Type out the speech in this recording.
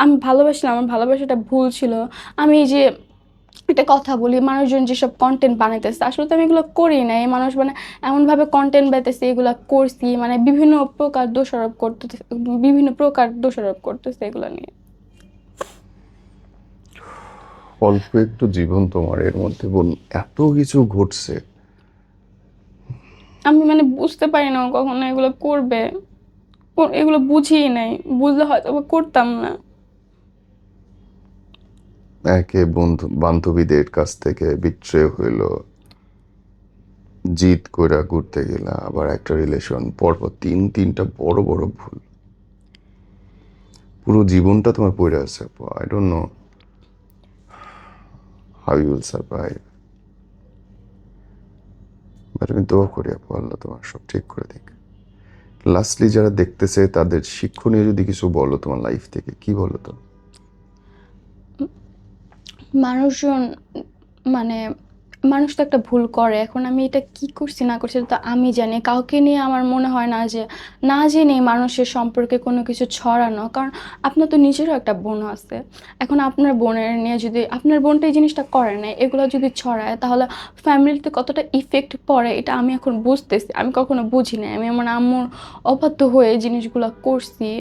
আমি ভালোবাসলাম, আমার ভালোবাসাটা ভুল ছিল। আমি এই যে একটা কথা বলি, মানুষজন যেসব কনটেন্ট বানাইতেছে, আসলে তো আমি এগুলো করি নাই। মানুষ মানে এমনভাবে কনটেন্ট বানাইতেছে, এগুলা করছি, মানে বিভিন্ন প্রকার দোষারোপ করতেছে এগুলা নিয়ে। অল্প একটু জীবন তোমার, এর মধ্যে বোন এত কিছু ঘটছে। আমি মানে বুঝতে পারি না ও কখনো এগুলো করবে। এগুলো বুঝিই নাই। বুঝলে হয়তো বা করতাম না। একে বন্ধু বান্ধবীদের কাছ থেকে বিট্রে হইলো, জিদ কইরা ঘুরতে গেলা, আবার একটা রিলেশন, পরপর তিনটা বড় বড় ভুল। পুরো জীবনটা তোমার পড়ে আছে আপু। I don't know how you will survive. But আমি দোয়া করি আপু, আল্লাহ তোমার সব ঠিক করে দিক। লাস্টলি যারা দেখতেছে তাদের শিক্ষণীয় যদি কিছু বলো তোমার লাইফ থেকে, কি বলো তো? মানুষজন মানে মানুষ তো একটা ভুল করে। এখন আমি এটা কি করছি না করছি এটা তো আমি জানি। কাউকে নিয়ে আমার মনে হয় না যে না জেনে মানুষের সম্পর্কে কোনো কিছু ছড়ানো। কারণ আপনার তো নিজেরও একটা বোন আছে। এখন আপনার বোনের নিয়ে যদি আপনার বোনটা এই জিনিসটা করে না, এগুলো যদি ছড়ায়, তাহলে ফ্যামিলিতে কতটা ইফেক্ট পড়ে এটা আমি এখন বুঝতেছি। আমি কখনো বুঝি নাই। আমি আমার আম্মুর অবাধ্য হয়ে এই জিনিসগুলো করছি।